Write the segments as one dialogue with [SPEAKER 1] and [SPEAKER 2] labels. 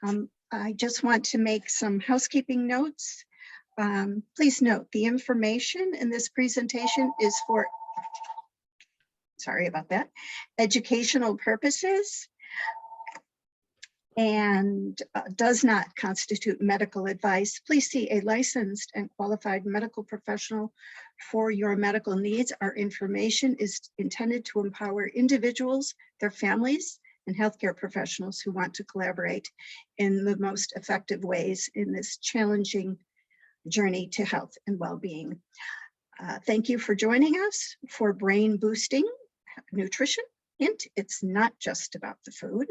[SPEAKER 1] I just want to make some housekeeping notes. Please note the information in this presentation is for, sorry about that, educational purposes and does not constitute medical advice. Please see a licensed and qualified medical professional for your medical needs. Our information is intended to empower individuals, their families, and healthcare professionals who want to collaborate in the most effective ways in this challenging journey to health and well-being. Thank you for joining us for Brain Boosting Nutrition. Hint, it's not just about the food.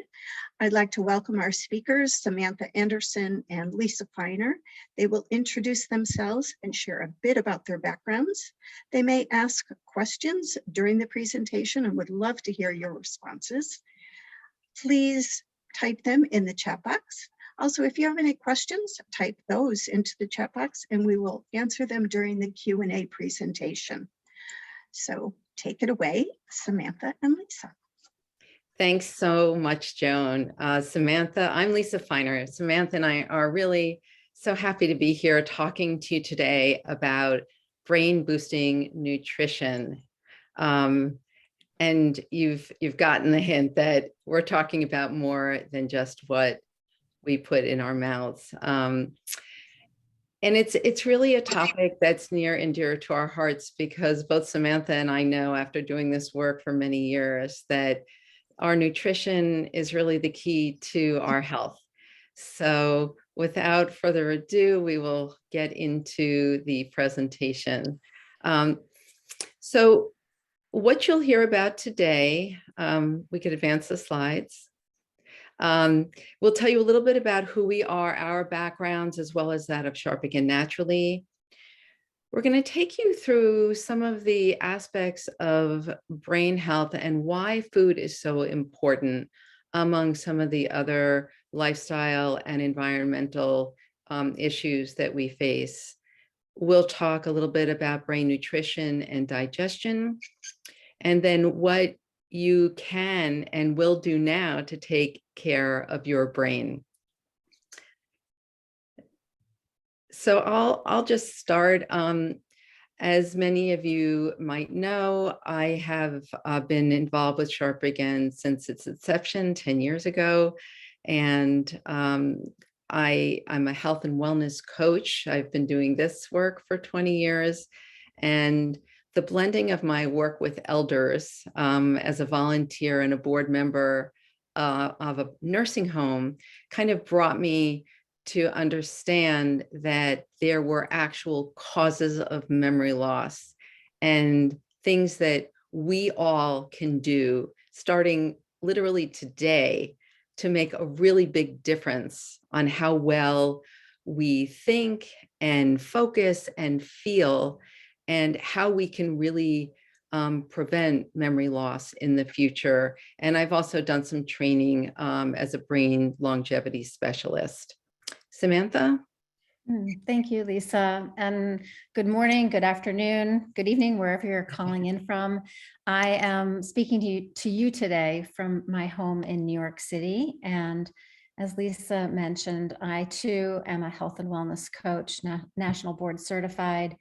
[SPEAKER 1] I'd like to welcome our speakers, Samantha Anderson and Lisa Feiner. They will introduce themselves and share a bit about their backgrounds. They may ask questions during the presentation and would love to hear your responses. Please type them in the chat box. Also, if you have any questions, type those into the chat box and we will answer them during the Q&A presentation. So take it away, Samantha and Lisa.
[SPEAKER 2] Thanks so much, Joan. Samantha, I'm Lisa Feiner. Samantha and I are really so happy to be here talking to you today about brain boosting nutrition. And you've gotten the hint that we're talking about more than just what we put in our mouths. And it's really a topic that's near and dear to our hearts because both Samantha and I know after doing this work for many years that our nutrition is really the key to our health. So without further ado, we will get into the presentation. So what you'll hear about today, we could advance the slides. We'll tell you a little bit about who we are, our backgrounds, as well as that of Sharp Again Naturally. We're going to take you through some of the aspects of brain health and why food is so important among some of the other lifestyle and environmental issues that we face. We'll talk a little bit about brain nutrition and digestion, and then what you can and will do now to take care of your brain. So I'll just start. As many of you might know, I have been involved with Sharp Again since its inception 10 years ago. And I'm a health and wellness coach. I've been doing this work for 20 years. And the blending of my work with elders as a volunteer and a board member of a nursing home kind of brought me to understand that there were actual causes of memory loss and things that we all can do starting literally today to make a really big difference on how well we think and focus and feel and how we can really prevent memory loss in the future. And I've also done some training as a brain longevity specialist. Samantha?
[SPEAKER 3] Thank you, Lisa. And good morning, good afternoon, good evening, wherever you're calling in from. I am speaking to you today from my home in New York City. And as Lisa mentioned, I too am a health and wellness coach, national board certified.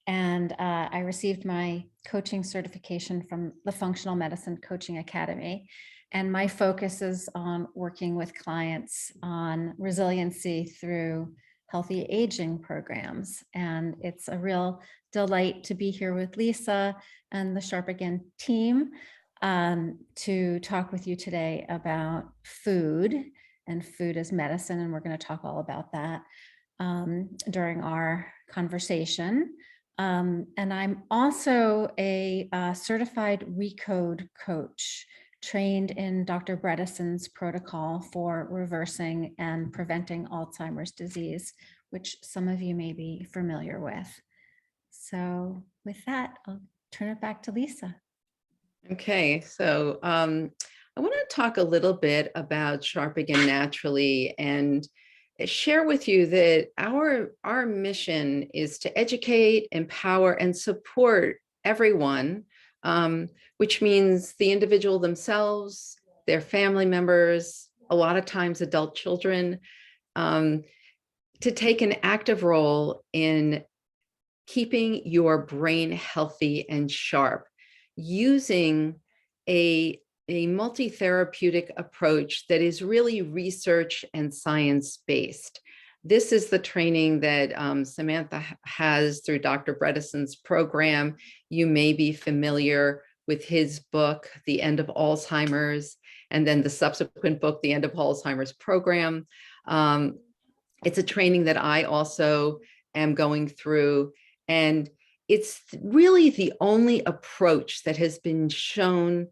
[SPEAKER 3] And I received my coaching certification from the Functional Medicine Coaching Academy. And my focus is on working with clients on resiliency through healthy aging programs. And it's a real delight to be here with Lisa and the Sharp Again team to talk with you today about food and food as medicine. And we're going to talk all about that during our conversation. And I'm also a certified RECODE coach, trained in Dr. Bredesen's protocol for reversing and preventing Alzheimer's disease, which some of you may be familiar with. So with that, I'll turn it back to Lisa.
[SPEAKER 2] Okay, so I want to talk a little bit about Sharp Again Naturally and share with you that our mission is to educate, empower, and support everyone, which means the individual themselves, their family members, a lot of times adult children, to take an active role in keeping your brain healthy and sharp, using a multi-therapeutic approach that is really research and science-based. This is the training that Samantha has through Dr. Bredesen's program. You may be familiar with his book, The End of Alzheimer's, and then the subsequent book, The End of Alzheimer's Program. It's a training that I also am going through, and it's really the only approach that has been shown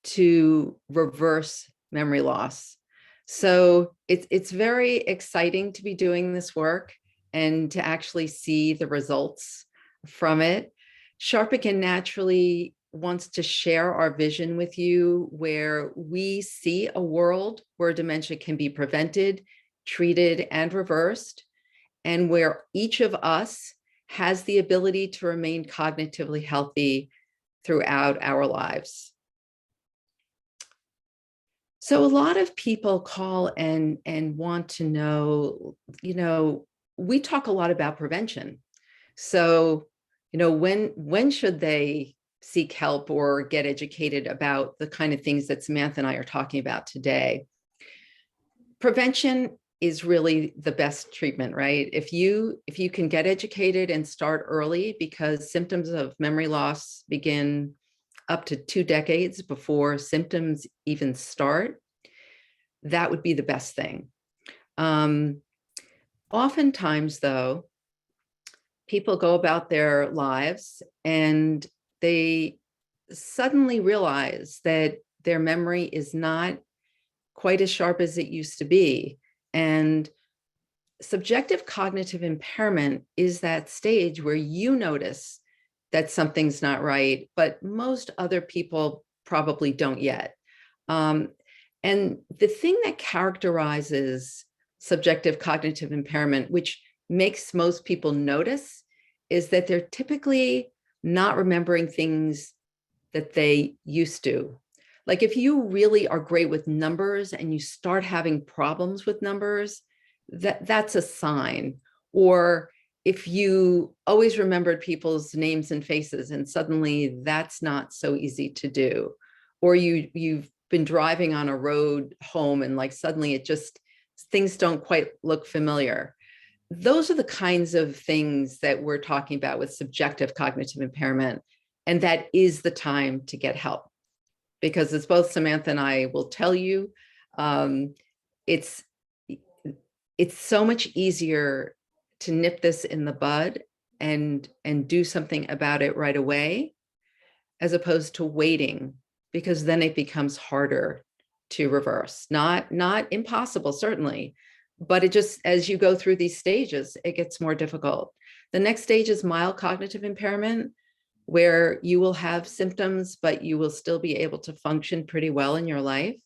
[SPEAKER 2] to reverse memory loss. So it's very exciting to be doing this work and to actually see the results from it. Sharp Again naturally wants to share our vision with you, where we see a world where dementia can be prevented, treated, and reversed, and where each of us has the ability to remain cognitively healthy throughout our lives. So a lot of people call and want to know, we talk a lot about prevention. So, when should they seek help or get educated about the kind of things that Samantha and I are talking about today? Prevention is really the best treatment, right? If you can get educated and start early, because symptoms of memory loss begin up to 2 decades before symptoms even start, that would be the best thing. Oftentimes, though, people go about their lives and they suddenly realize that their memory is not quite as sharp as it used to be. And subjective cognitive impairment is that stage where you notice that something's not right, but most other people probably don't yet. And the thing that characterizes subjective cognitive impairment, which makes most people notice, is that they're typically not remembering things that they used to. Like if you really are great with numbers and you start having problems with numbers, that's a sign. Or if you always remembered people's names and faces and suddenly that's not so easy to do. Or you've been driving on a road home and like suddenly things don't quite look familiar. Those are the kinds of things that we're talking about with subjective cognitive impairment. And that is the time to get help. Because as both Samantha and I will tell you, it's so much easier to nip this in the bud and do something about it right away, as opposed to waiting, because then it becomes harder to reverse. Not impossible, certainly, but it just, as you go through these stages, it gets more difficult. The next stage is mild cognitive impairment, where you will have symptoms, but you will still be able to function pretty well in your life.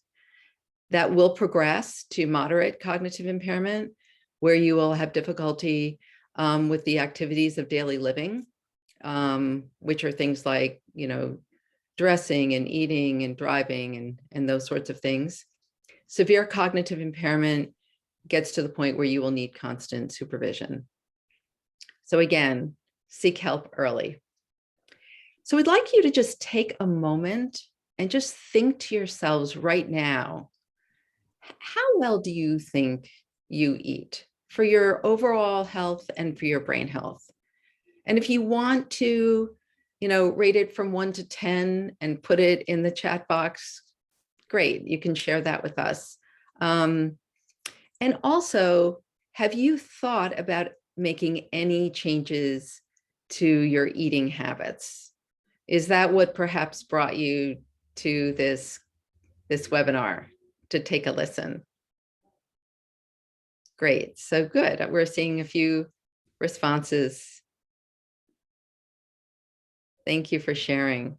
[SPEAKER 2] That will progress to moderate cognitive impairment, where you will have difficulty with the activities of daily living, which are things like, dressing and eating and driving and those sorts of things. Severe cognitive impairment gets to the point where you will need constant supervision. So again, seek help early. So we'd like you to just take a moment and just think to yourselves right now, how well do you think you eat for your overall health and for your brain health? And if you want to, rate it from 1 to 10 and put it in the chat box, great, you can share that with us. And also, have you thought about making any changes to your eating habits? Is that what perhaps brought you to this webinar, to take a listen? Great, so good. We're seeing a few responses. Thank you for sharing.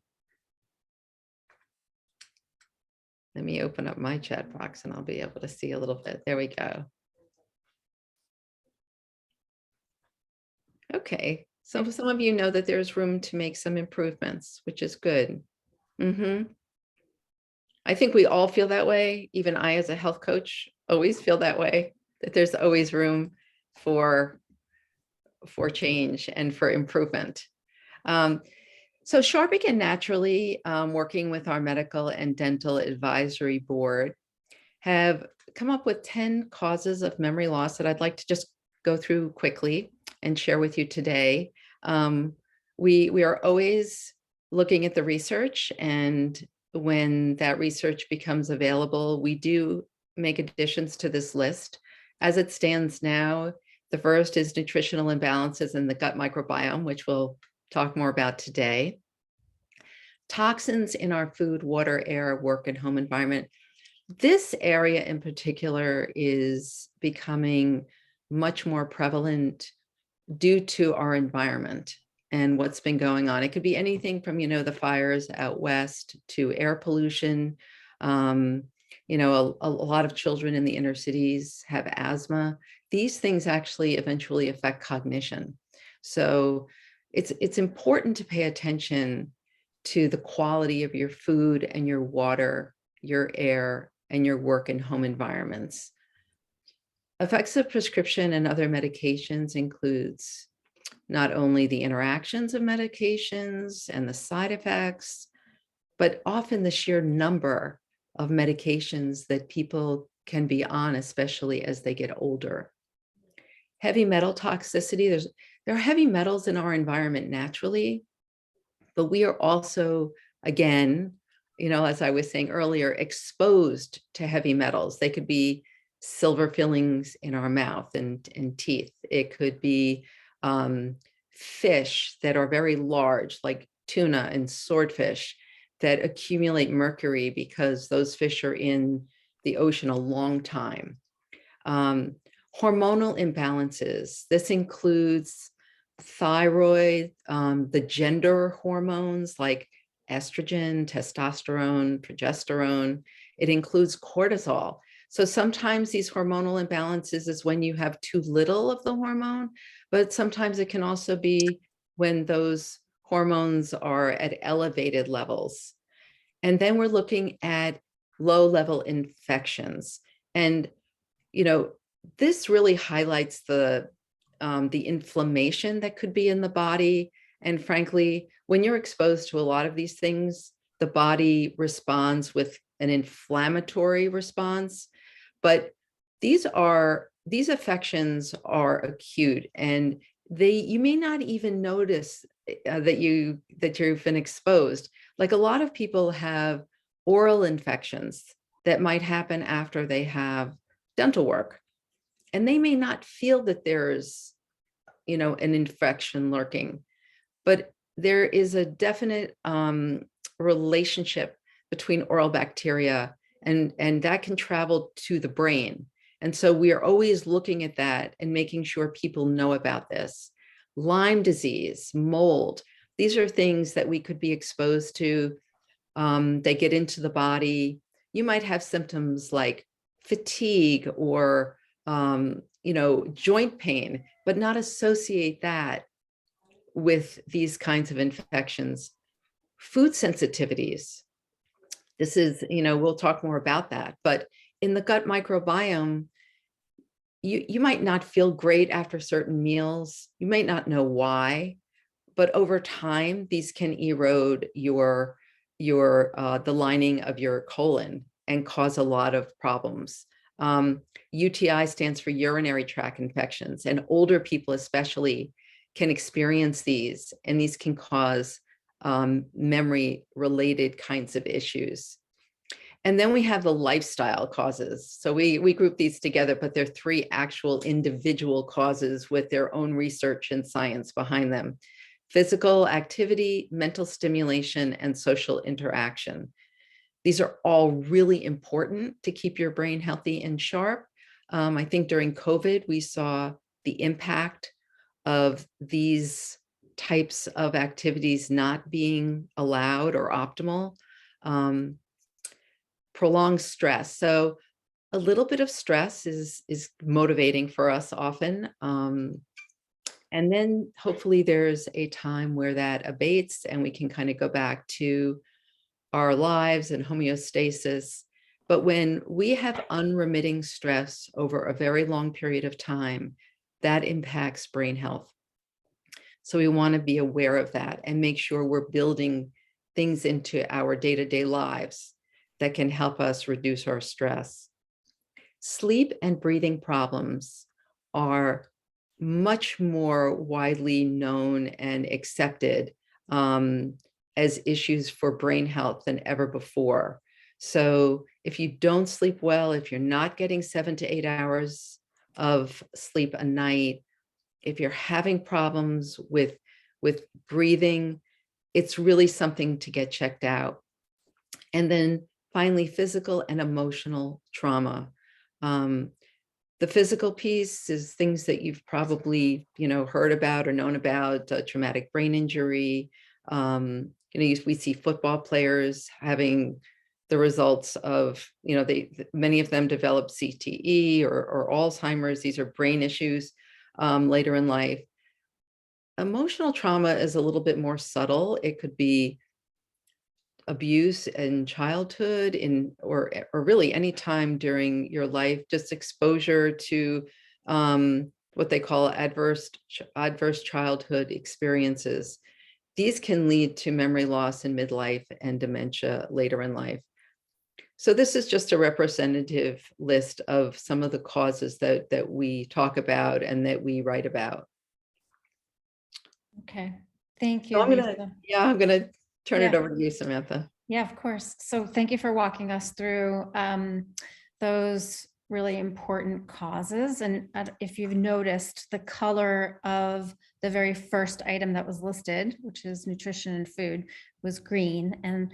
[SPEAKER 2] Let me open up my chat box and I'll be able to see a little bit. There we go. Okay, so some of you know that there's room to make some improvements, which is good. I think we all feel that way. Even I, as a health coach, always feel that way, that there's always room for change and for improvement. So Sharp began naturally, working with our medical and dental advisory board, have come up with 10 causes of memory loss that I'd like to just go through quickly and share with you today. We are always looking at the research, and when that research becomes available, we do make additions to this list. As it stands now, the first is nutritional imbalances in the gut microbiome, which we'll talk more about today. Toxins in our food, water, air, work, and home environment. This area in particular is becoming much more prevalent due to our environment and what's been going on. It could be anything from, the fires out west to air pollution. A lot of children in the inner cities have asthma. These things actually eventually affect cognition. So it's important to pay attention to the quality of your food and your water, your air, and your work and home environments. Effects of prescription and other medications includes not only the interactions of medications and the side effects, but often the sheer number of medications that people can be on, especially as they get older. Heavy metal toxicity, there are heavy metals in our environment naturally, but we are also, again, as I was saying earlier, exposed to heavy metals. They could be silver fillings in our mouth and teeth. It could be fish that are very large, like tuna and swordfish, that accumulate mercury because those fish are in the ocean a long time. Hormonal imbalances. This includes thyroid, the gender hormones like estrogen, testosterone, progesterone. It includes cortisol. So sometimes these hormonal imbalances is when you have too little of the hormone, but sometimes it can also be when those hormones are at elevated levels. And then we're looking at low-level infections. And, this really highlights the inflammation that could be in the body. And frankly, when you're exposed to a lot of these things, the body responds with an inflammatory response. But these affections are acute, and you may not even notice that you've been exposed. Like a lot of people have oral infections that might happen after they have dental work, and they may not feel that there's an infection lurking, but there is a definite relationship between oral bacteria and that can travel to the brain. And so we are always looking at that and making sure people know about this. Lyme disease, mold, these are things that we could be exposed to. They get into the body. You might have symptoms like fatigue or joint pain, but not associate that with these kinds of infections. Food sensitivities. This is, we'll talk more about that, but in the gut microbiome, you might not feel great after certain meals. You might not know why, but over time, these can erode the lining of your colon and cause a lot of problems. UTI stands for urinary tract infections, and older people especially can experience these, and these can cause memory-related kinds of issues. And then we have the lifestyle causes. So we group these together, but they're 3 actual individual causes with their own research and science behind them. Physical activity, mental stimulation, and social interaction. These are all really important to keep your brain healthy and sharp. I think during COVID, we saw the impact of these types of activities not being allowed or optimal. Prolonged stress. So a little bit of stress is motivating for us often. And then hopefully there's a time where that abates and we can kind of go back to our lives and homeostasis. But when we have unremitting stress over a very long period of time, that impacts brain health. So we want to be aware of that and make sure we're building things into our day-to-day lives that can help us reduce our stress. Sleep and breathing problems are much more widely known and accepted as issues for brain health than ever before. So if you don't sleep well, if you're not getting 7 to 8 hours of sleep a night, if you're having problems with breathing, it's really something to get checked out. And then finally, physical and emotional trauma. The physical piece is things that you've probably, heard about or known about, traumatic brain injury. We see football players having the results of, many of them develop CTE or Alzheimer's. These are brain issues later in life. Emotional trauma is a little bit more subtle. It could be abuse in childhood, or really any time during your life, just exposure to what they call adverse childhood experiences. These can lead to memory loss in midlife and dementia later in life. So this is just a representative list of some of the causes that we talk about and that we write about.
[SPEAKER 3] Okay, thank you,
[SPEAKER 2] So
[SPEAKER 3] Lisa.
[SPEAKER 2] I'm gonna turn it over to you, Samantha.
[SPEAKER 3] Yeah, of course. So thank you for walking us through those really important causes. And if you've noticed, the color of the very first item that was listed, which is nutrition and food, was green. And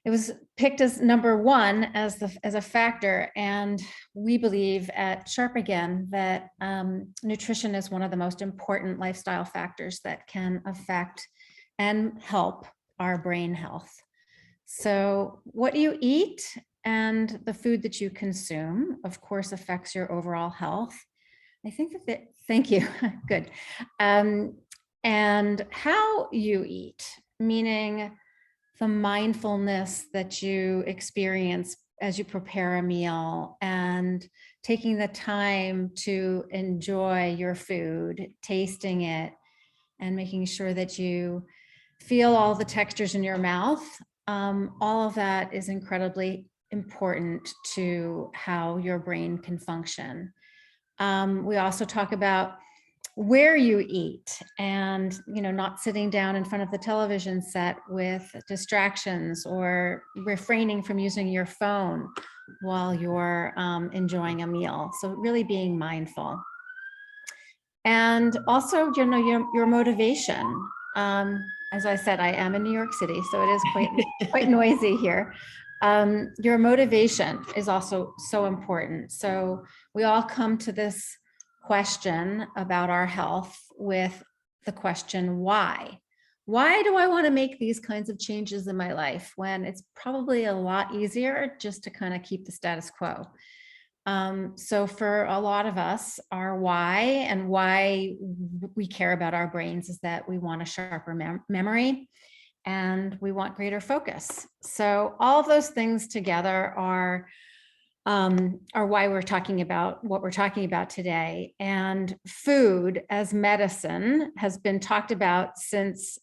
[SPEAKER 3] it was picked as number one as a factor. And we believe at Sharp Again that nutrition is one of the most important lifestyle factors that can affect and help our brain health. So what you eat and the food that you consume, of course, affects your overall health. I think thank you, good. And how you eat, meaning the mindfulness that you experience as you prepare a meal and taking the time to enjoy your food, tasting it, and making sure that you feel all the textures in your mouth. All of that is incredibly important to how your brain can function. We also talk about where you eat and, not sitting down in front of the television set with distractions or refraining from using your phone while you're enjoying a meal. So really being mindful. And also, your motivation. As I said, I am in New York City, so it is quite noisy here. Your motivation is also so important. So we all come to this question about our health with the question, why? Why do I want to make these kinds of changes in my life when it's probably a lot easier just to kind of keep the status quo? So for a lot of us, our why and why we care about our brains is that we want a sharper memory and we want greater focus. So all of those things together are why we're talking about what we're talking about today. And food as medicine has been talked about since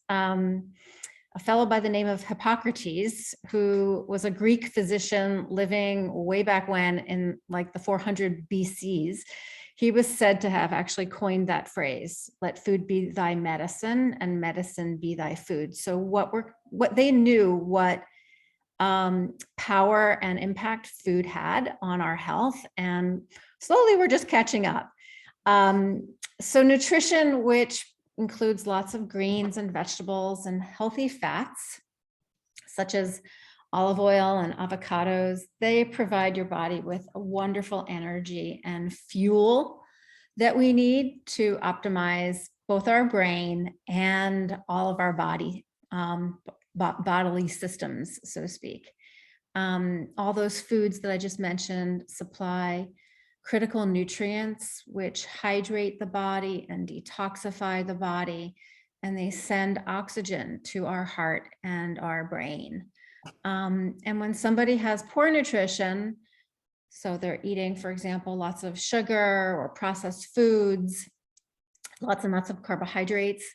[SPEAKER 3] a fellow by the name of Hippocrates, who was a Greek physician living way back when in like the 400 BCs. He was said to have actually coined that phrase, let food be thy medicine and medicine be thy food. So what they knew what power and impact food had on our health, and slowly we're just catching up. So nutrition, which includes lots of greens and vegetables and healthy fats, such as olive oil and avocados, they provide your body with a wonderful energy and fuel that we need to optimize both our brain and all of our bodily systems, so to speak. All those foods that I just mentioned supply critical nutrients which hydrate the body and detoxify the body, and they send oxygen to our heart and our brain. And when somebody has poor nutrition, so they're eating, for example, lots of sugar or processed foods, lots and lots of carbohydrates,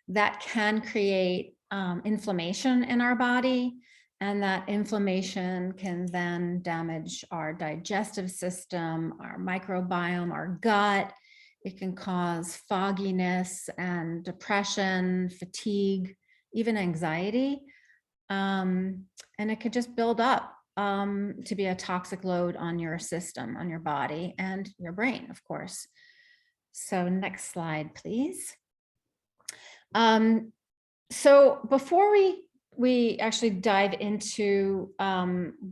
[SPEAKER 3] that can create inflammation in our body. And that inflammation can then damage our digestive system, our microbiome, our gut. It can cause fogginess and depression, fatigue, even anxiety. And it could just build up to be a toxic load on your system, on your body and your brain, of course. So next slide, please. So before we actually dive into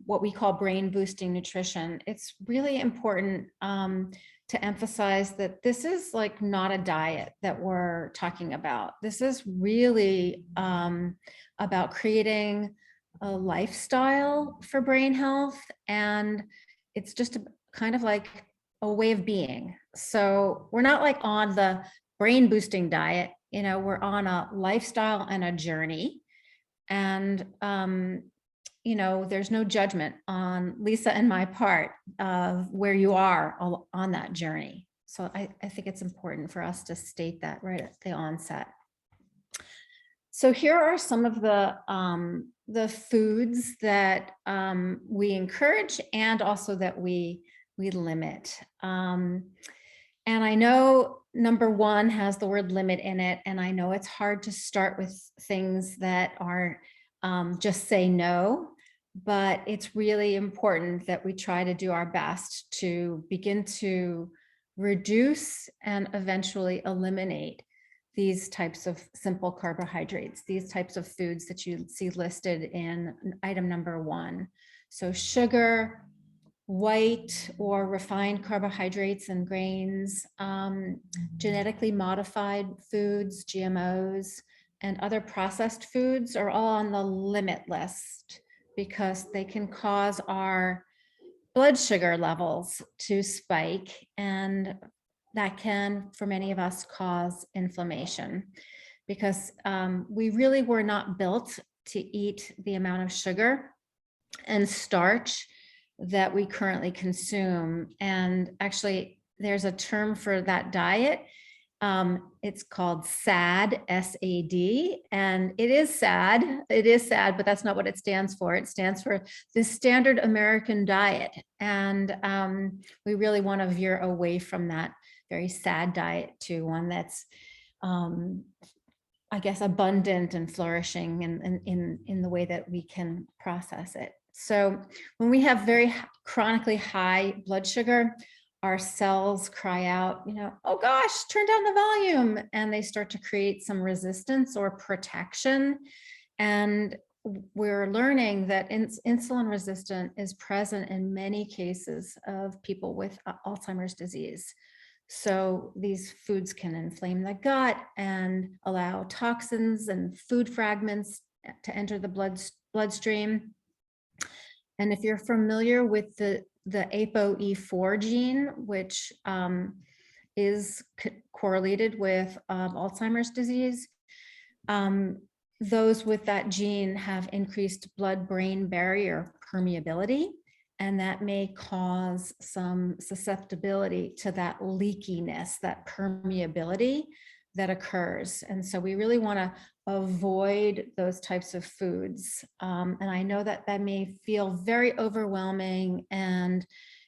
[SPEAKER 3] what we call brain boosting nutrition, it's really important to emphasize that this is like not a diet that we're talking about. This is really about creating a lifestyle for brain health, and it's just kind of like a way of being. So we're not like on the brain boosting diet, you know, we're on a lifestyle and a journey. And, you know, there's no judgment on Lisa and my part of where you are on that journey. So I think it's important for us to state that right at the onset. So here are some of the foods that we encourage and also that we limit. And I know number one has the word limit in it, and I know it's hard to start with things that are just say no, but it's really important that we try to do our best to begin to reduce and eventually eliminate these types of simple carbohydrates, these types of foods that you see listed in item number one. So sugar, white or refined carbohydrates and grains, genetically modified foods, GMOs, and other processed foods are all on the limit list because they can cause our blood sugar levels to spike, and that can, for many of us, cause inflammation because we really were not built to eat the amount of sugar and starch that we currently consume. And actually, there's a term for that diet. It's called SAD, S-A-D, and it is sad. It is sad, but that's not what it stands for. It stands for the Standard American Diet. And we really want to veer away from that very sad diet to one that's, I guess, abundant and flourishing in the way that we can process it. So when we have very chronically high blood sugar, our cells cry out, you know, oh gosh, turn down the volume, and they start to create some resistance or protection. And we're learning that insulin resistance is present in many cases of people with Alzheimer's disease. So these foods can inflame the gut and allow toxins and food fragments to enter the bloodstream. And if you're familiar with the ApoE4 gene, which is correlated with Alzheimer's disease, those with that gene have increased blood-brain barrier permeability, and that may cause some susceptibility to that leakiness, that permeability that occurs. And so we really want to avoid those types of foods. And I know that that may feel very overwhelming, and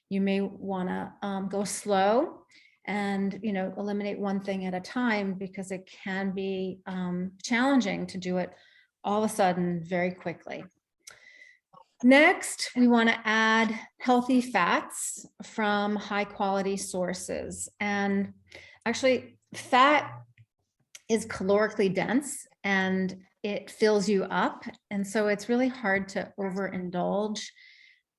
[SPEAKER 3] you may want to go slow and, you know, eliminate one thing at a time, because it can be challenging to do it all of a sudden very quickly. Next, we want to add healthy fats from high quality sources. And actually, fat is calorically dense and it fills you up. And so it's really hard to overindulge.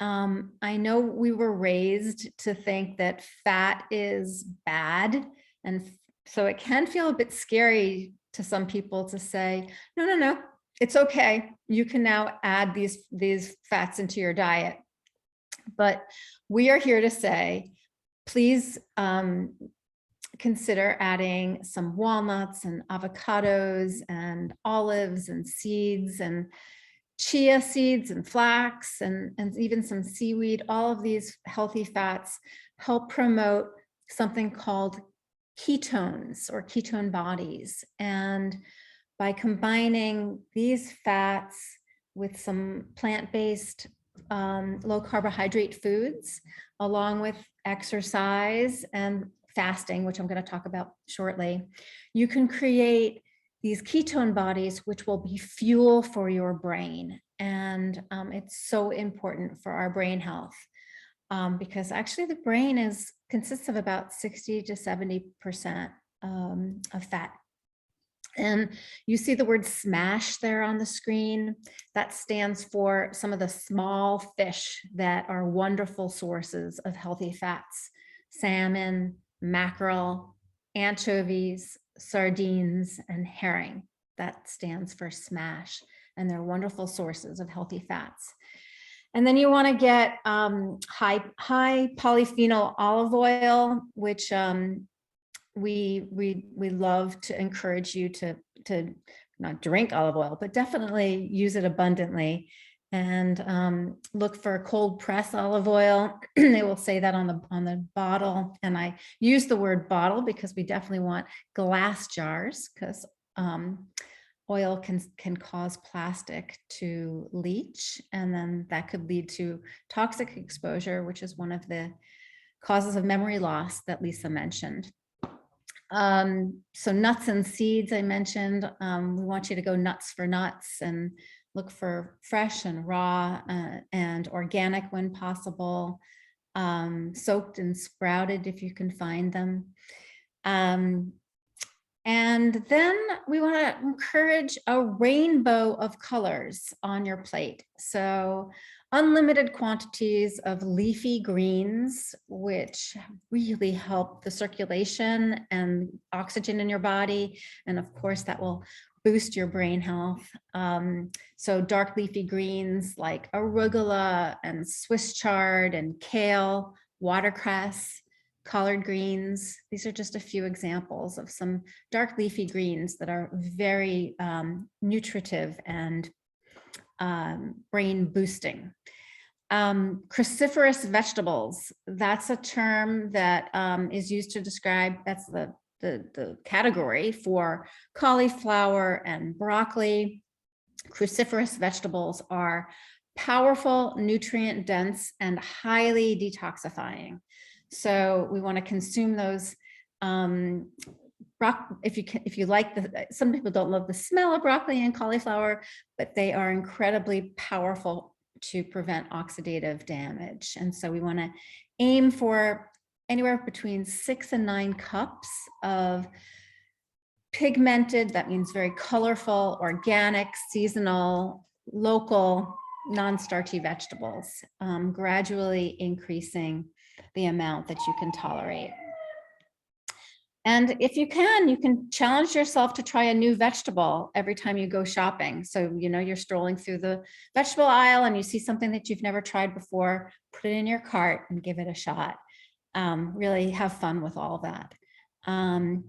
[SPEAKER 3] I know we were raised to think that fat is bad. And so it can feel a bit scary to some people to say, no, it's okay. You can now add these fats into your diet. But we are here to say, please consider adding some walnuts and avocados and olives and seeds, and chia seeds and flax and even some seaweed. All of these healthy fats help promote something called ketones or ketone bodies. And by combining these fats with some plant-based low carbohydrate foods, along with exercise and fasting, which I'm going to talk about shortly, you can create these ketone bodies, which will be fuel for your brain. And it's so important for our brain health because actually the brain consists of about 60 to 70% of fat. And you see the word SMASH there on the screen. That stands for some of the small fish that are wonderful sources of healthy fats: salmon, mackerel, anchovies, sardines, and herring. That stands for SMASH, and they're wonderful sources of healthy fats. And then you want to get high polyphenol olive oil, which we love to encourage you to not drink olive oil, but definitely use it abundantly. And look for cold press olive oil. They will say that on the bottle. And I use the word bottle because we definitely want glass jars, because oil can cause plastic to leach, and then that could lead to toxic exposure, which is one of the causes of memory loss that Lisa mentioned. So nuts and seeds, I mentioned, we want you to go nuts for nuts and look for fresh and raw and organic when possible, soaked and sprouted if you can find them. And then we want to encourage a rainbow of colors on your plate. So unlimited quantities of leafy greens, which really help the circulation and oxygen in your body. And of course, that will boost your brain health. So dark leafy greens like arugula and Swiss chard and kale, watercress, collard greens. These are just a few examples of some dark leafy greens that are very nutritive and brain boosting. Cruciferous vegetables, that's a term that is used to describe, that's the category for cauliflower and broccoli. Cruciferous vegetables are powerful, nutrient dense, and highly detoxifying. So we want to consume those. If you like some people don't love the smell of broccoli and cauliflower, but they are incredibly powerful to prevent oxidative damage. And so we want to aim for anywhere between 6 and 9 cups of pigmented, that means very colorful, organic, seasonal, local, non-starchy vegetables, gradually increasing the amount that you can tolerate. And if you can challenge yourself to try a new vegetable every time you go shopping. So, you're strolling through the vegetable aisle and you see something that you've never tried before, put it in your cart and give it a shot. Really have fun with all of that. And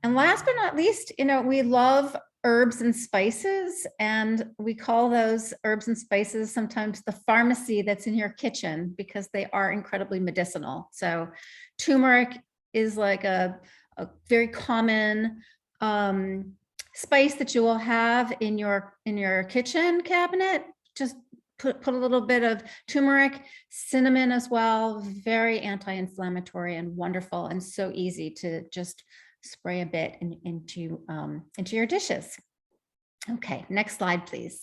[SPEAKER 3] last but not least, we love herbs and spices, and we call those herbs and spices sometimes the pharmacy that's in your kitchen because they are incredibly medicinal. So turmeric is like a very common spice that you will have in your kitchen cabinet. Just put a little bit of turmeric, cinnamon as well, very anti-inflammatory and wonderful, and so easy to just spray a bit into your dishes. Okay, next slide, please.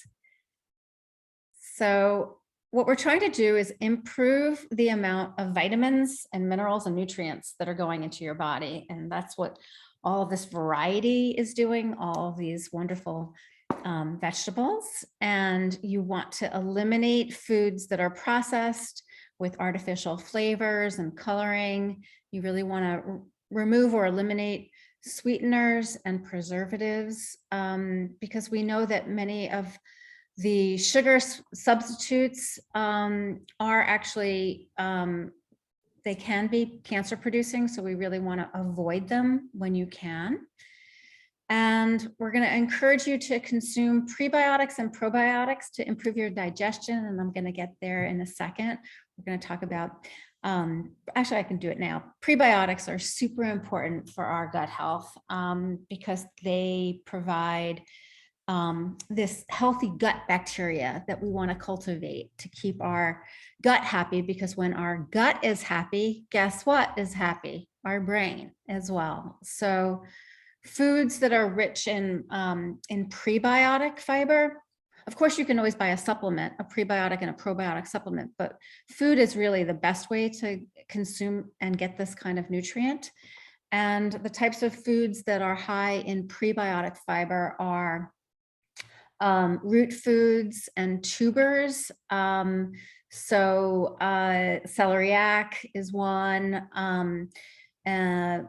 [SPEAKER 3] So what we're trying to do is improve the amount of vitamins and minerals and nutrients that are going into your body. And that's what all of this variety is doing, all of these wonderful vegetables. And you want to eliminate foods that are processed with artificial flavors and coloring. You really want to remove or eliminate sweeteners and preservatives because we know that many of the sugar substitutes are actually, they can be cancer producing. So we really want to avoid them when you can. And we're going to encourage you to consume prebiotics and probiotics to improve your digestion. And I'm going to get there in a second. We're going to talk about, actually, I can do it now. Prebiotics are super important for our gut health because they provide this healthy gut bacteria that we want to cultivate to keep our gut happy, because when our gut is happy, guess what is happy? Our brain as well. So foods that are rich in prebiotic fiber, of course, you can always buy a supplement, a prebiotic and a probiotic supplement, but food is really the best way to consume and get this kind of nutrient. And the types of foods that are high in prebiotic fiber are root foods and tubers. Celeriac is one,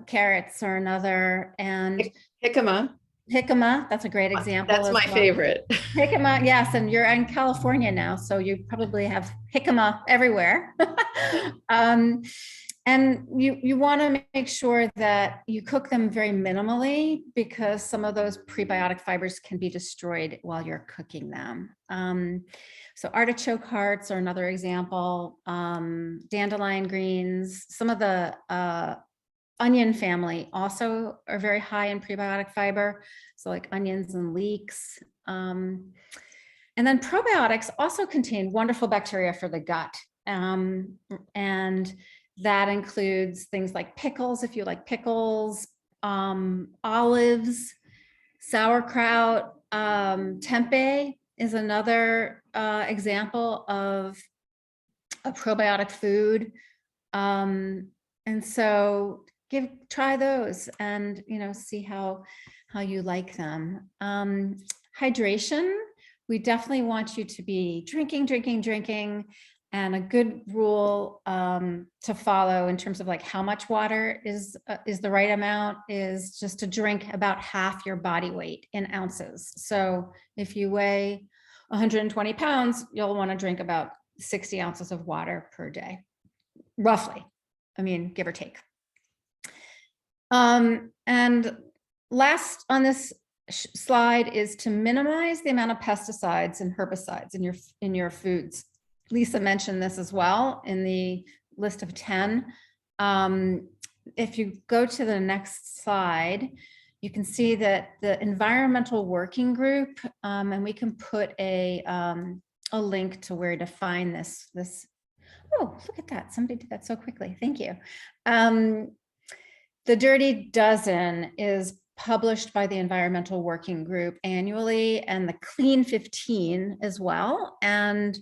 [SPEAKER 3] carrots are another, and
[SPEAKER 2] Jicama.
[SPEAKER 3] jicama, that's a great example.
[SPEAKER 2] That's
[SPEAKER 3] as
[SPEAKER 2] my
[SPEAKER 3] well.
[SPEAKER 2] favorite.
[SPEAKER 3] Jicama, yes, and you're in California now, so you probably have jicama everywhere. And you want to make sure that you cook them very minimally, because some of those prebiotic fibers can be destroyed while you're cooking them. So artichoke hearts are another example, dandelion greens, some of the onion family also are very high in prebiotic fiber. So like onions and leeks. And then probiotics also contain wonderful bacteria for the gut. And that includes things like pickles, if you like pickles, olives, sauerkraut, tempeh is another example of a probiotic food. And so try those and, see how you like them. Hydration, we definitely want you to be drinking. And a good rule to follow in terms of like how much water is the right amount is just to drink about half your body weight in ounces. So if you weigh 120 pounds, you'll want to drink about 60 ounces of water per day, roughly. I mean, give or take. And last on this slide is to minimize the amount of pesticides and herbicides in your foods. Lisa mentioned this as well in the list of 10. If you go to the next slide, you can see that the environmental working group, and we can put a link to where to find this. Oh, look at that. Somebody did that so quickly. Thank you. The Dirty Dozen is published by the Environmental Working Group annually, and the Clean 15 as well. And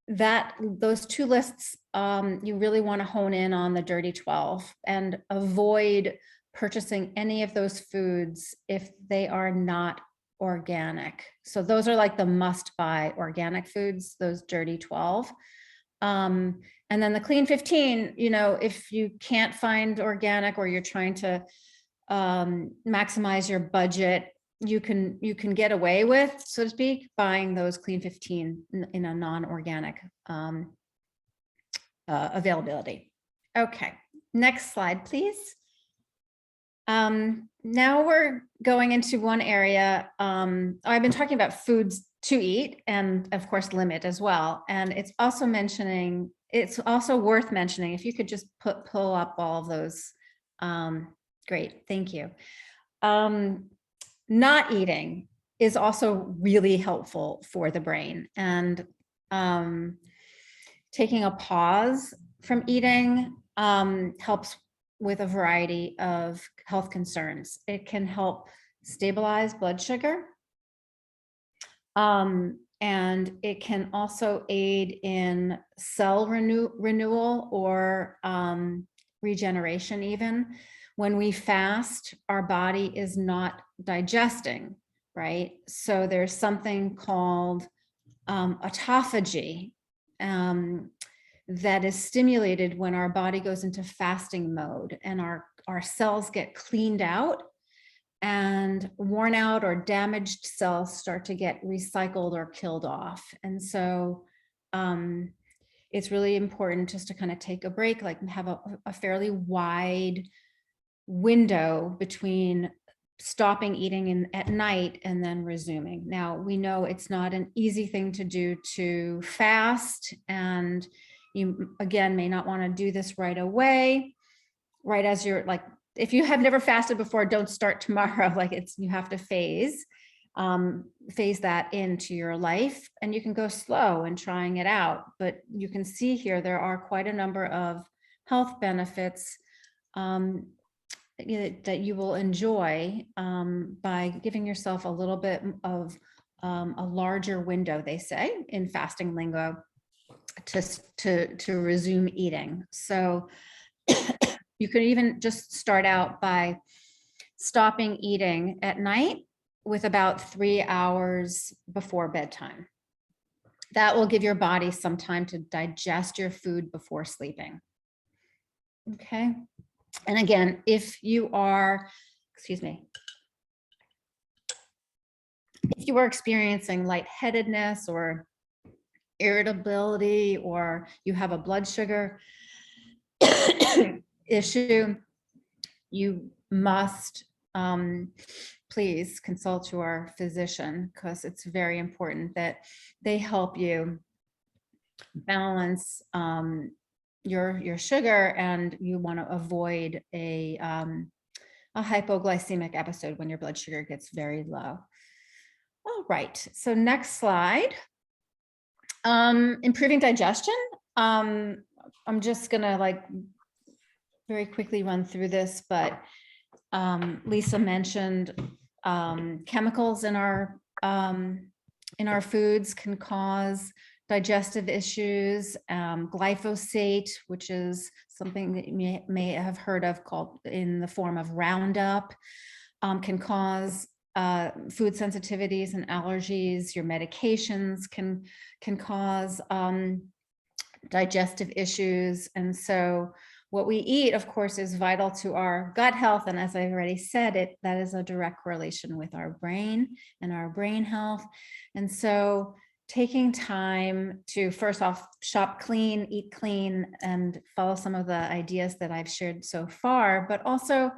[SPEAKER 3] those two lists, you really want to hone in on the Dirty 12 and avoid purchasing any of those foods if they are not organic. So those are like the must-buy organic foods, those Dirty 12. And then the Clean 15, if you can't find organic or you're trying to maximize your budget, you can get away with, so to speak, buying those Clean 15 in a non-organic availability. Okay, next slide, please. Now we're going into one area. I've been talking about foods to eat and of course limit as well. And it's also worth mentioning, if you could just pull up all of those. Great, thank you. Not eating is also really helpful for the brain, and taking a pause from eating helps with a variety of health concerns. It can help stabilize blood sugar, and it can also aid in cell renewal or regeneration even. When we fast, our body is not digesting, right? So there's something called autophagy that is stimulated when our body goes into fasting mode, and our cells get cleaned out, and worn out or damaged cells start to get recycled or killed off. And so it's really important just to kind of take a break, like have a fairly wide window between stopping eating at night and then resuming. Now, we know it's not an easy thing to do to fast, and you, again, may not want to do this right away, right as you're like, if you have never fasted before, don't start tomorrow. Like you have to phase that into your life, and you can go slow in trying it out. But you can see here, there are quite a number of health benefits that you will enjoy by giving yourself a little bit of a larger window, they say in fasting lingo, to resume eating. So you could even just start out by stopping eating at night with about 3 hours before bedtime. That will give your body some time to digest your food before sleeping. Okay. And again, if you are, if you are experiencing lightheadedness or irritability, or you have a blood sugar issue, you must please consult your physician, because it's very important that they help you balance your sugar, and you want to avoid a hypoglycemic episode when your blood sugar gets very low. All right, so next slide. Improving digestion. I'm just gonna very quickly run through this, but Lisa mentioned chemicals in our foods can cause digestive issues. Glyphosate, which is something that you may have heard of, called in the form of Roundup, can cause food sensitivities and allergies. Your medications can cause digestive issues. And so what we eat, of course, is vital to our gut health. And as I've already said, that is a direct correlation with our brain and our brain health. And so taking time to, first off, shop clean, eat clean, and follow some of the ideas that I've shared so far, but also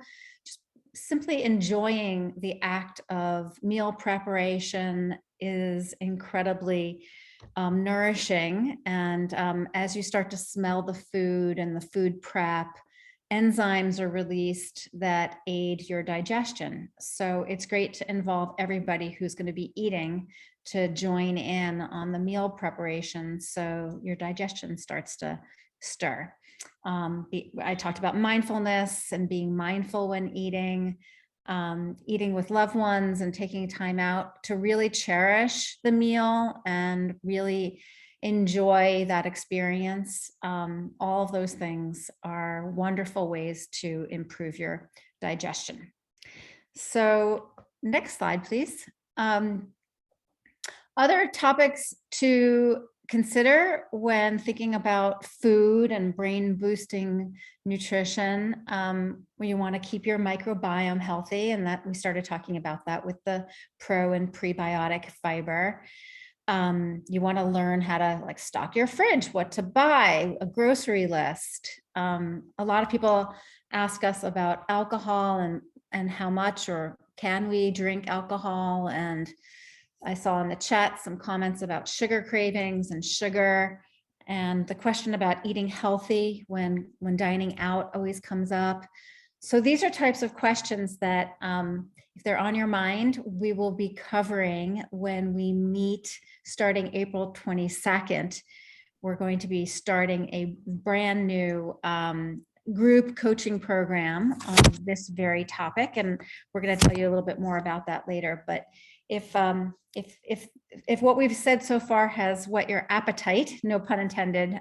[SPEAKER 3] just simply enjoying the act of meal preparation is incredibly nourishing. And as you start to smell the food and the food prep, enzymes are released that aid your digestion. So it's great to involve everybody who's going to be eating to join in on the meal preparation, so your digestion starts to stir. I talked about mindfulness and being mindful when eating. Eating with loved ones and taking time out to really cherish the meal and really enjoy that experience. All of those things are wonderful ways to improve your digestion. So next slide, please. Other topics to consider when thinking about food and brain boosting nutrition. You want to keep your microbiome healthy, and that we started talking about that with the pro and prebiotic fiber. You want to learn how to stock your fridge, what to buy, a grocery list. A lot of people ask us about alcohol and how much, or can we drink alcohol? And I saw in the chat some comments about sugar cravings and sugar, and the question about eating healthy when dining out always comes up. So these are types of questions that, if they're on your mind, we will be covering when we meet starting April 22nd. We're going to be starting a brand new group coaching program on this very topic, and we're going to tell you a little bit more about that later. But if what we've said so far has whet your appetite, no pun intended,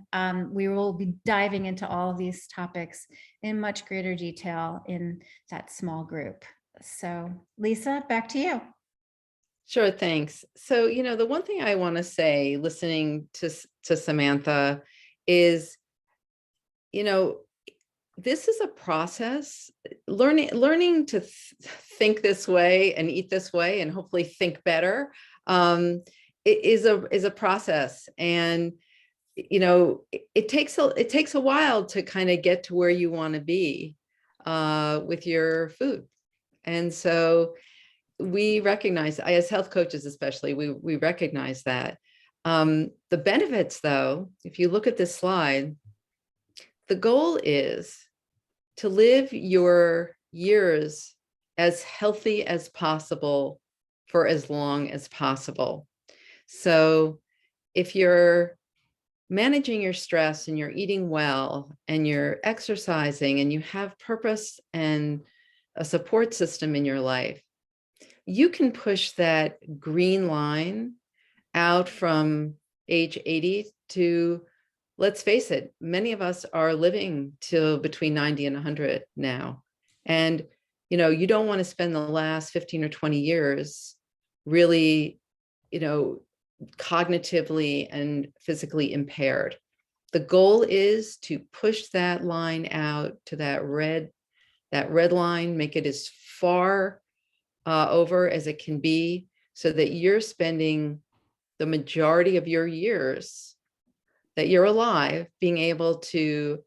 [SPEAKER 3] we will be diving into all of these topics in much greater detail in that small group. So Lisa, back to you.
[SPEAKER 2] Sure, thanks. So, the one thing I want to say, listening to Samantha, is, this is a process. Learning to think this way and eat this way, and hopefully think better, is a process. And it takes a while to kind of get to where you want to be with your food. And so we recognize, as health coaches especially, we recognize that. The benefits, though, if you look at this slide, the goal is to live your years as healthy as possible for as long as possible. So if you're managing your stress and you're eating well and you're exercising and you have purpose and a support system in your life, you can push that green line out from age 80 to, let's face it, many of us are living till between 90 and 100 now. And, you don't want to spend the last 15 or 20 years really, cognitively and physically impaired. The goal is to push that line out to that red line, make it as far over as it can be, so that you're spending the majority of your years that you're alive being able to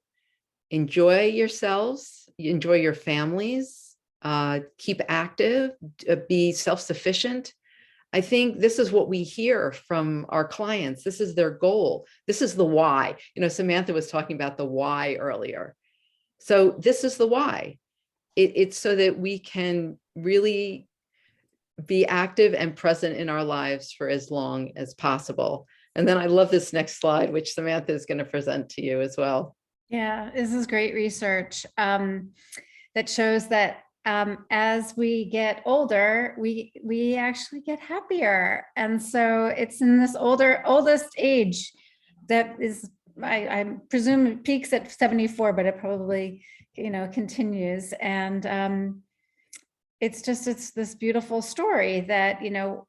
[SPEAKER 2] enjoy yourselves, enjoy your families, keep active, be self-sufficient. I think this is what we hear from our clients. This is their goal. This is the why. Samantha was talking about the why earlier. So this is the why. It's so that we can really be active and present in our lives for as long as possible. And then I love this next slide, which Samantha is going to present to you as well.
[SPEAKER 3] Yeah, this is great research that shows that as we get older, we actually get happier. And so it's in this oldest age that is, I presume it peaks at 74, but it probably, continues. And it's this beautiful story that,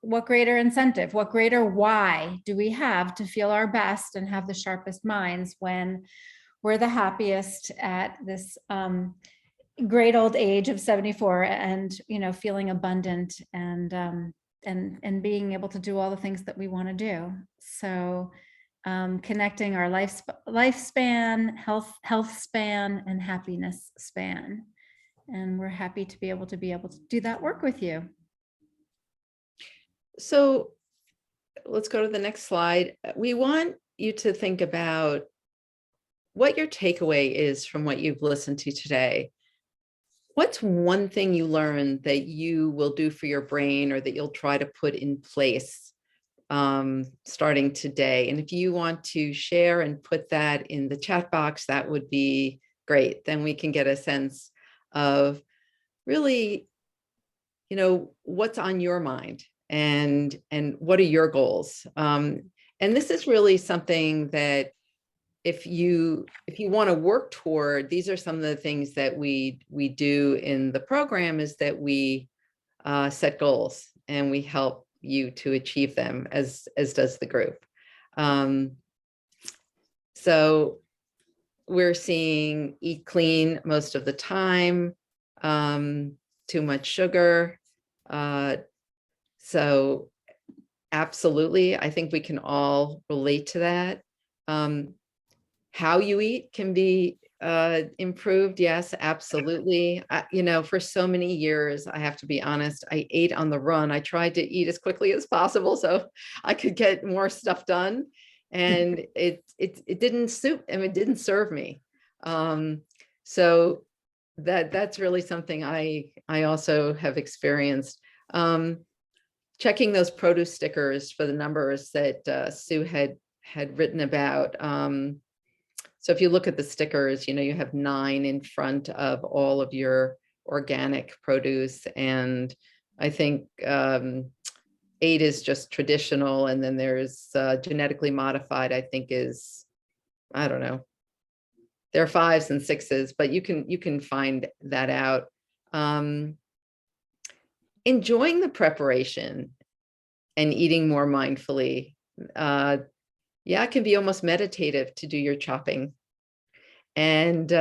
[SPEAKER 3] what greater incentive, what greater why do we have to feel our best and have the sharpest minds when we're the happiest at this great old age of 74 and, feeling abundant and being able to do all the things that we want to do. So connecting our lifespan, health span, and happiness span. And we're happy to be able to do that work with you.
[SPEAKER 2] So let's go to the next slide. We want you to think about what your takeaway is from what you've listened to today. What's one thing you learned that you will do for your brain or that you'll try to put in place starting today? And if you want to share and put that in the chat box, that would be great. Then we can get a sense of really, what's on your mind and what are your goals. And this is really something that if you want to work toward, these are some of the things that we do in the program, is that we set goals and we help you to achieve them, as does the group. So we're seeing eat clean most of the time, too much sugar. So absolutely, I think we can all relate to that. How you eat can be improved. Yes, absolutely. For so many years, I have to be honest, I ate on the run. I tried to eat as quickly as possible so I could get more stuff done. And it didn't suit, it didn't serve me. So that's really something I also have experienced. Checking those produce stickers for the numbers that Sue had written about. So if you look at the stickers, you have 9 in front of all of your organic produce. And I think 8 is just traditional. And then there's genetically modified, I think is, I don't know. There are 5s and 6s, but you can find that out. Enjoying the preparation and eating more mindfully. Yeah, it can be almost meditative to do your chopping, and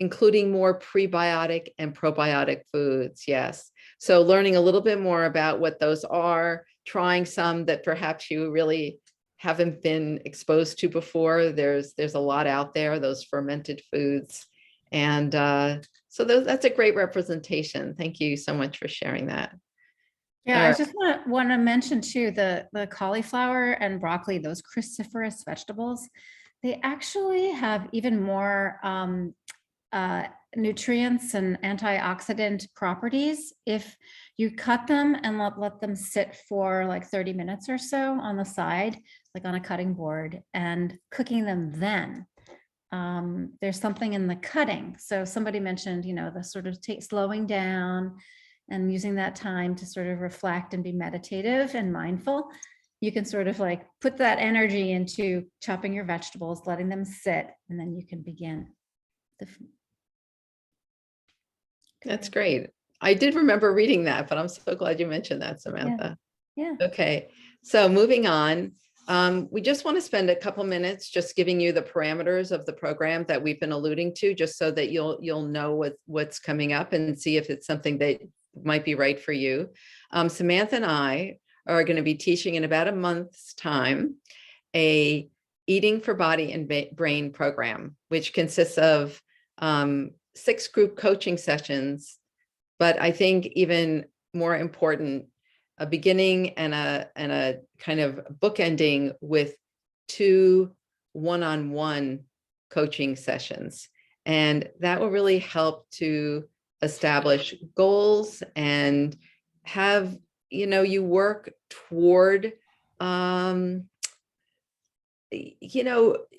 [SPEAKER 2] including more prebiotic and probiotic foods. Yes. So learning a little bit more about what those are, trying some that perhaps you really haven't been exposed to before. There's a lot out there, those fermented foods, and So that's a great representation. Thank you so much for sharing that.
[SPEAKER 3] Yeah,
[SPEAKER 2] All
[SPEAKER 3] I
[SPEAKER 2] right.
[SPEAKER 3] just want to mention too, the cauliflower and broccoli, those cruciferous vegetables, they actually have even more nutrients and antioxidant properties if you cut them and let them sit for like 30 minutes or so on the side, like on a cutting board, and cooking them then. There's something in the cutting. So somebody mentioned, the sort of slowing down and using that time to sort of reflect and be meditative and mindful. You can sort of like put that energy into chopping your vegetables, letting them sit, and then you can begin.
[SPEAKER 2] That's great. I did remember reading that, but I'm so glad you mentioned that, Samantha.
[SPEAKER 3] Yeah.
[SPEAKER 2] Okay, so moving on. We just want to spend a couple minutes just giving you the parameters of the program that we've been alluding to, just so that you'll know what's coming up and see if it's something that might be right for you. Samantha and I are going to be teaching in about a month's time a Eating for Body and Brain program, which consists of 6 group coaching sessions, but I think even more important, a beginning and a kind of bookending with 2 one-on-one coaching sessions. And that will really help to establish goals and have, you work toward,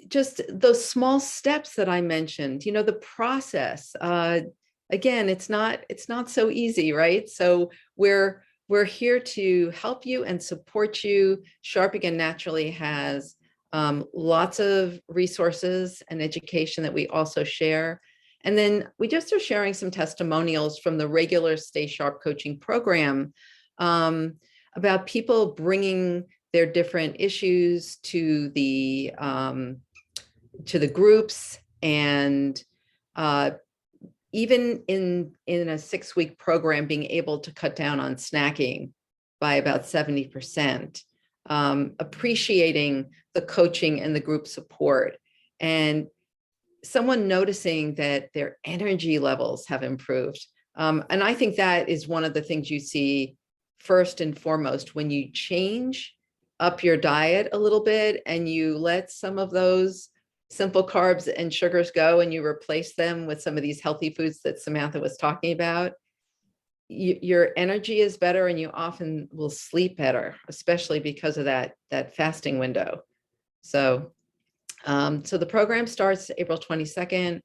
[SPEAKER 2] just those small steps that I mentioned, the process. Again, it's not so easy, right? So we're here to help you and support you. Sharp Again naturally has lots of resources and education that we also share. And then we just are sharing some testimonials from the regular Stay Sharp coaching program about people bringing their different issues to the groups, and even in a 6-week program, being able to cut down on snacking by about 70%, appreciating the coaching and the group support, and someone noticing that their energy levels have improved. And I think that is one of the things you see first and foremost when you change up your diet a little bit and you let some of those simple carbs and sugars go and you replace them with some of these healthy foods that Samantha was talking about. Your energy is better and you often will sleep better, especially because of that fasting window. So the program starts April 22nd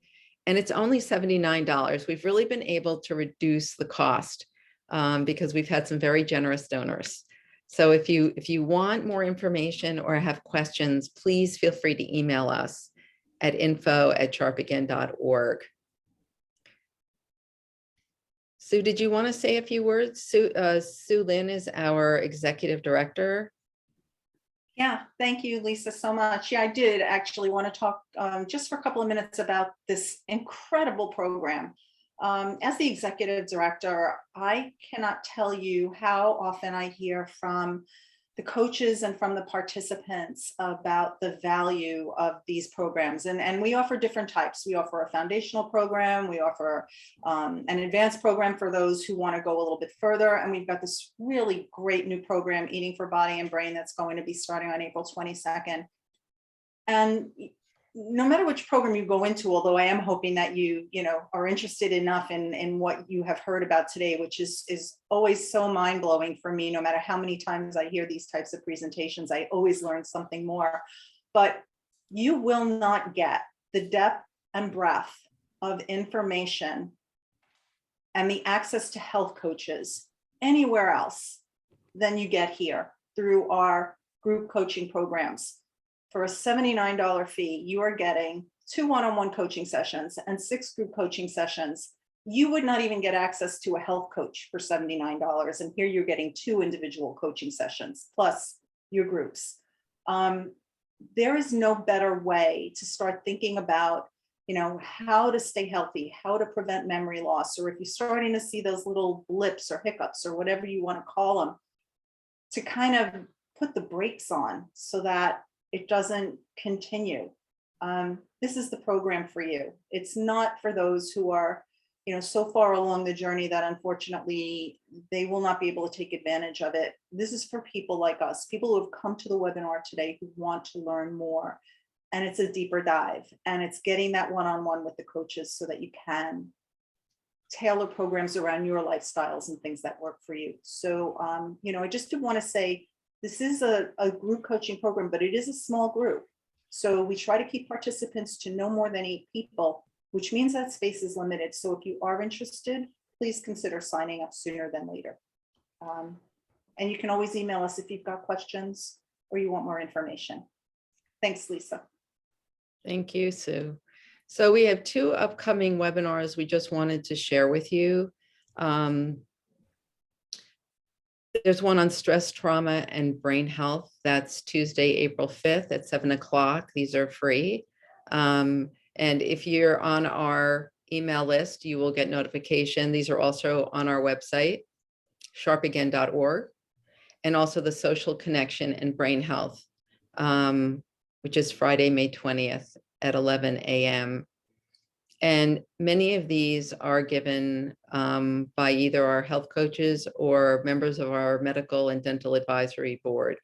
[SPEAKER 2] and it's only $79. We've really been able to reduce the cost because we've had some very generous donors. So if you want more information or have questions, please feel free to email us at info@sharpagain.org. Sue, did you want to say a few words? Sue Lin is our executive director.
[SPEAKER 4] Yeah, thank you, Lisa, so much. Yeah, I did actually want to talk just for a couple of minutes about this incredible program. As the executive director, I cannot tell you how often I hear from the coaches and from the participants about the value of these programs. And we offer different types. We offer a foundational program. We offer an advanced program for those who want to go a little bit further. And we've got this really great new program, Eating for Body and Brain, that's going to be starting on April 22nd. And no matter which program you go into, although I am hoping that you are interested enough in what you have heard about today, which is always so mind-blowing for me. No matter how many times I hear these types of presentations, I always learn something more. But you will not get the depth and breadth of information and the access to health coaches anywhere else than you get here through our group coaching programs. For a $79 fee, you are getting 2 one-on-one coaching sessions and 6 group coaching sessions. You would not even get access to a health coach for $79. And here you're getting 2 individual coaching sessions plus your groups. There is no better way to start thinking about, how to stay healthy, how to prevent memory loss, or if you're starting to see those little blips or hiccups or whatever you want to call them, to kind of put the brakes on so that it doesn't continue. This is the program for you. It's not for those who are, so far along the journey that unfortunately they will not be able to take advantage of it. This is for people like us, people who have come to the webinar today who want to learn more. And it's a deeper dive, and it's getting that one-on-one with the coaches so that you can tailor programs around your lifestyles and things that work for you. So, I just do want to say this is a group coaching program, but it is a small group. So we try to keep participants to no more than 8 people, which means that space is limited. So if you are interested, please consider signing up sooner than later. And you can always email us if you've got questions or you want more information. Thanks, Lisa.
[SPEAKER 2] Thank you, Sue. So we have 2 upcoming webinars we just wanted to share with you. There's one on stress, trauma, and brain health. That's Tuesday, April 5th at 7 o'clock. These are free. And if you're on our email list, you will get notification. These are also on our website, sharpagain.org, and also the social connection and brain health, which is Friday, May 20th at 11 a.m. And many of these are given by either our health coaches or members of our medical and dental advisory board.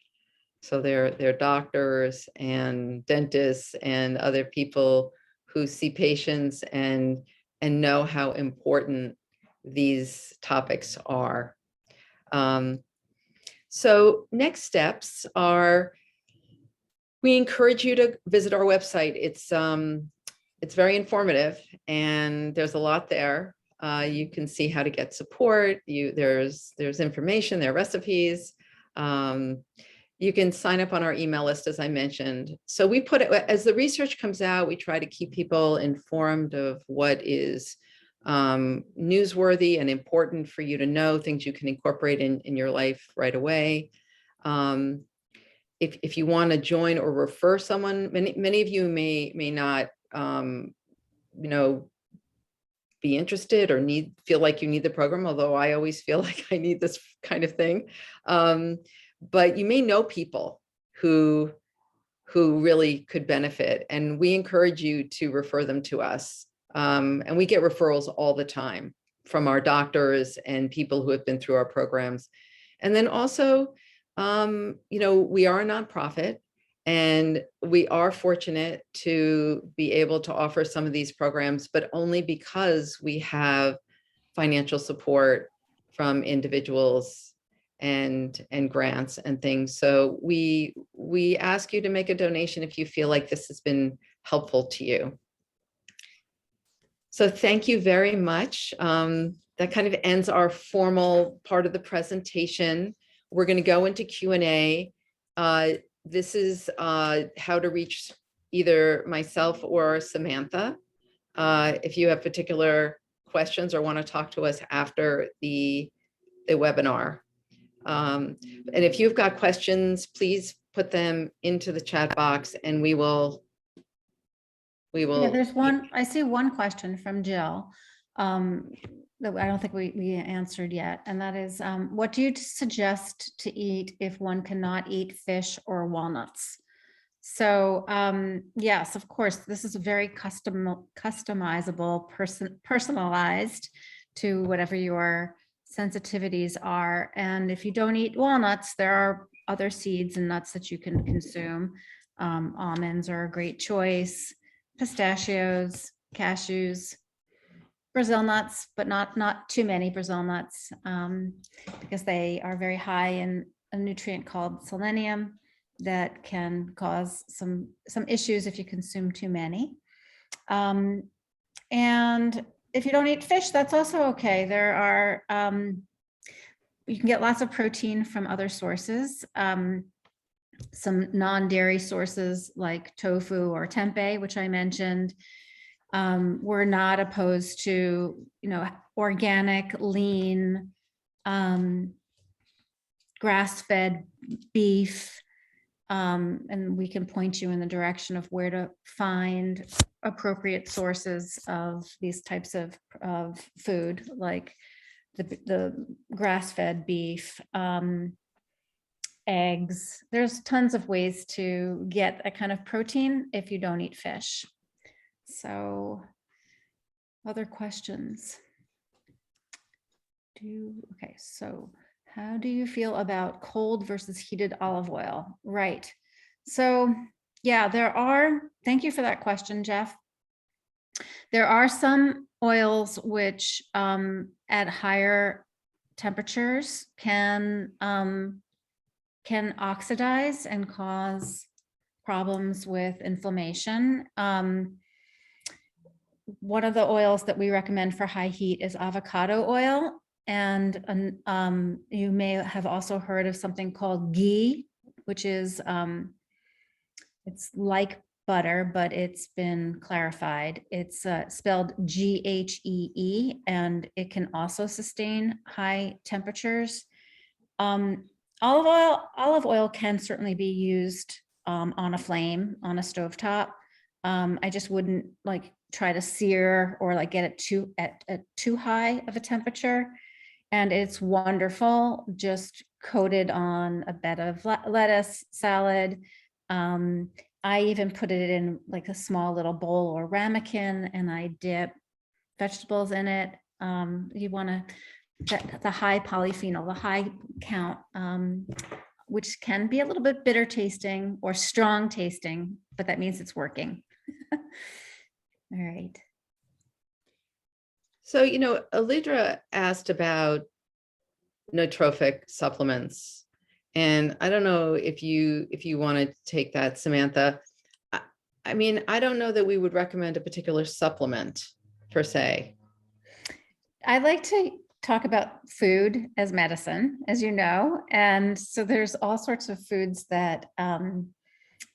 [SPEAKER 2] So they're doctors and dentists and other people who see patients and know how important these topics are. So next steps are, we encourage you to visit our website. It's very informative and there's a lot there. You can see how to get support. There's information, there are recipes. You can sign up on our email list, as I mentioned. So we put it, as the research comes out, we try to keep people informed of what is newsworthy and important for you to know, things you can incorporate in your life right away. If you want to join or refer someone, many of you may not be interested or feel like you need the program, although I always feel like I need this kind of thing. But you may know people who really could benefit, and we encourage you to refer them to us. And we get referrals all the time from our doctors and people who have been through our programs. And then also, we are a nonprofit, and we are fortunate to be able to offer some of these programs, but only because we have financial support from individuals and grants and things. So we ask you to make a donation if you feel like this has been helpful to you. So thank you very much. That kind of ends our formal part of the presentation. We're going to go into Q&A. This is how to reach either myself or Samantha. If you have particular questions or want to talk to us after the webinar. And if you've got questions, please put them into the chat box and we will.
[SPEAKER 3] Yeah, there's one, I see one question from Jill that I don't think we answered yet. And that is, what do you suggest to eat if one cannot eat fish or walnuts? So yes, of course, this is very customizable, personalized to whatever your sensitivities are. And if you don't eat walnuts, there are other seeds and nuts that you can consume. Almonds are a great choice, pistachios, cashews, Brazil nuts, but not too many Brazil nuts because they are very high in a nutrient called selenium that can cause some issues if you consume too many. And if you don't eat fish, that's also okay. There are, you can get lots of protein from other sources. Some non-dairy sources like tofu or tempeh, which I mentioned. We're not opposed to, organic, lean, grass-fed beef. And we can point you in the direction of where to find appropriate sources of these types of food, like the grass-fed beef, eggs. There's tons of ways to get a kind of protein if you don't eat fish. So, other questions? Okay, so how do you feel about cold versus heated olive oil? Right. So yeah, thank you for that question, Jeff. There are some oils which at higher temperatures can oxidize and cause problems with inflammation. One of the oils that we recommend for high heat is avocado oil. And you may have also heard of something called ghee, which is, it's like butter, but it's been clarified. It's spelled Ghee, and it can also sustain high temperatures. Olive oil can certainly be used on a flame, on a stovetop. I just wouldn't like try to sear or like get it at too high of a temperature. And it's wonderful, just coated on a bed of lettuce, salad. I even put it in like a small little bowl or ramekin, and I dip vegetables in it. You want the high polyphenol, the high count, which can be a little bit bitter tasting or strong tasting, but that means it's working. All right.
[SPEAKER 2] So, Alidra asked about nootropic supplements, and I don't know if you want to take that, Samantha. I mean, I don't know that we would recommend a particular supplement per se.
[SPEAKER 3] I like to talk about food as medicine, as you know, and so there's all sorts of foods that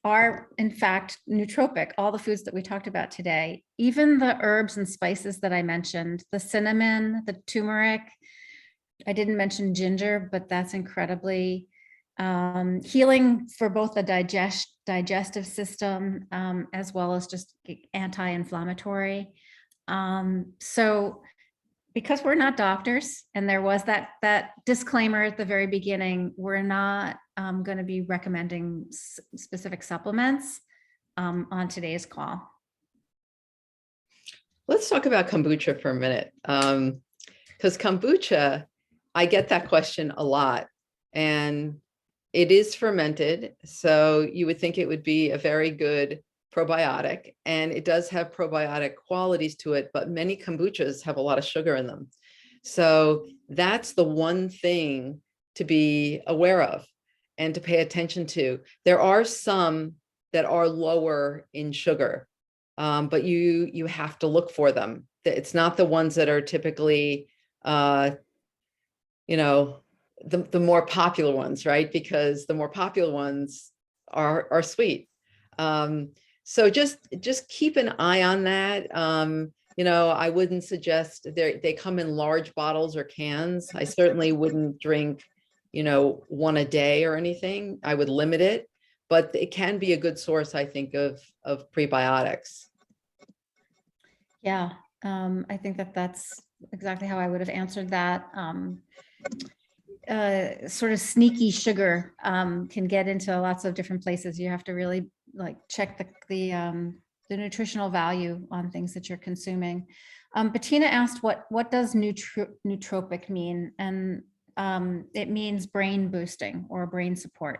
[SPEAKER 3] are in fact nootropic, all the foods that we talked about today, even the herbs and spices that I mentioned, the cinnamon, the turmeric. I didn't mention ginger, but that's incredibly healing for both the digestive system as well as just anti-inflammatory. So because we're not doctors, and there was that disclaimer at the very beginning, we're not going to be recommending specific supplements on today's call.
[SPEAKER 2] Let's talk about kombucha for a minute, because kombucha, I get that question a lot, and it is fermented, so you would think it would be a very good probiotic, and it does have probiotic qualities to it, but many kombuchas have a lot of sugar in them. So that's the one thing to be aware of and to pay attention to. There are some that are lower in sugar, but you have to look for them. It's not the ones that are typically, the more popular ones, right? Because the more popular ones are sweet. So just keep an eye on that. I wouldn't suggest they come in large bottles or cans. I certainly wouldn't drink, one a day or anything. I would limit it, but it can be a good source, I think, of prebiotics.
[SPEAKER 3] Yeah, I think that's exactly how I would have answered that. Sort of sneaky sugar can get into lots of different places. You have to really check the nutritional value on things that you're consuming. Bettina asked, what does nootropic mean? And it means brain boosting or brain support.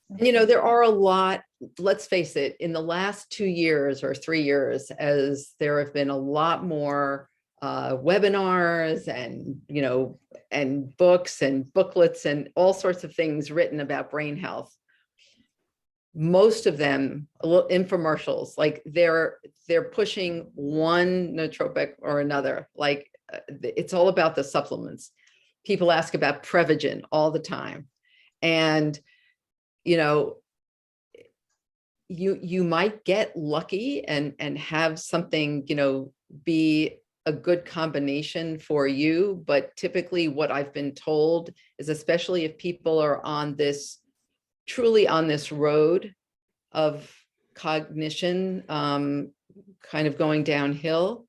[SPEAKER 2] There are a lot, let's face it, in the last 2 years or 3 years, as there have been a lot more webinars and books and booklets and all sorts of things written about brain health. Most of them infomercials, like they're pushing one nootropic or another. Like it's all about the supplements. People ask about Prevagen all the time, and you might get lucky and have something be a good combination for you, but typically what I've been told is, especially if people are truly on this road of cognition, kind of going downhill,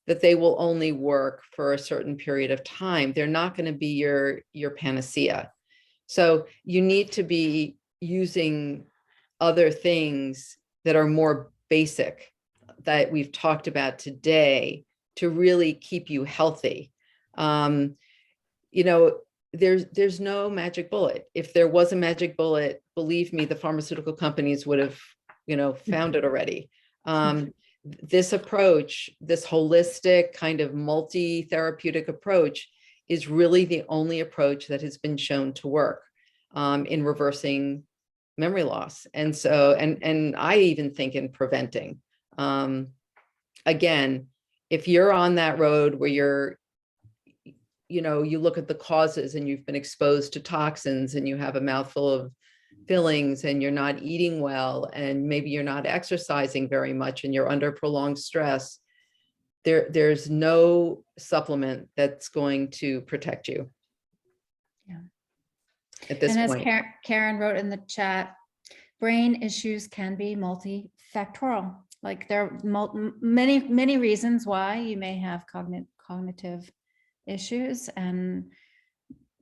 [SPEAKER 2] that they will only work for a certain period of time. They're not going to be your panacea. So you need to be using other things that are more basic that we've talked about today to really keep you healthy. You know, there's no magic bullet. If there was a magic bullet, believe me, the pharmaceutical companies would have, you know, found it already. This approach, this holistic kind of multi-therapeutic approach, is really the only approach that has been shown to work in reversing memory loss. And so, and I even think in preventing. Again, if you're on that road where you're, you know, you look at the causes and you've been exposed to toxins and you have a mouthful of fillings and you're not eating well and maybe you're not exercising very much and you're under prolonged stress, there's no supplement that's going to protect you.
[SPEAKER 3] Yeah.
[SPEAKER 2] At this
[SPEAKER 3] And
[SPEAKER 2] point.
[SPEAKER 3] as Karen wrote in the chat, brain issues can be multifactorial. Like there are many reasons why you may have cognitive issues, and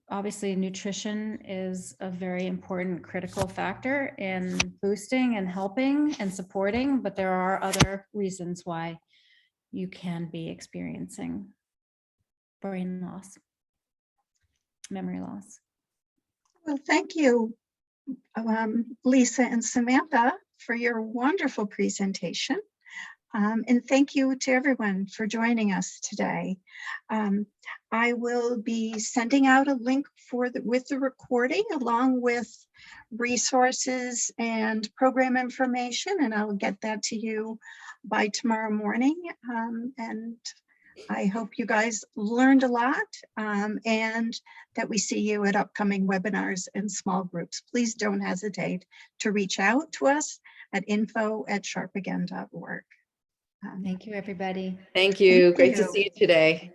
[SPEAKER 3] obviously nutrition is a very important critical factor in boosting and helping and supporting, but there are other reasons why you can be experiencing brain loss, memory loss.
[SPEAKER 1] Well, thank you, Lisa and Samantha, for your wonderful presentation. And thank you to everyone for joining us today. I will be sending out a link with the recording along with resources and program information, and I'll get that to you by tomorrow morning. And I hope you guys learned a lot and that we see you at upcoming webinars and small groups. Please don't hesitate to reach out to us at info@sharpagain.org.
[SPEAKER 3] Thank you, everybody.
[SPEAKER 2] Thank you.
[SPEAKER 1] Thank
[SPEAKER 2] Great to
[SPEAKER 1] you.
[SPEAKER 2] see you today.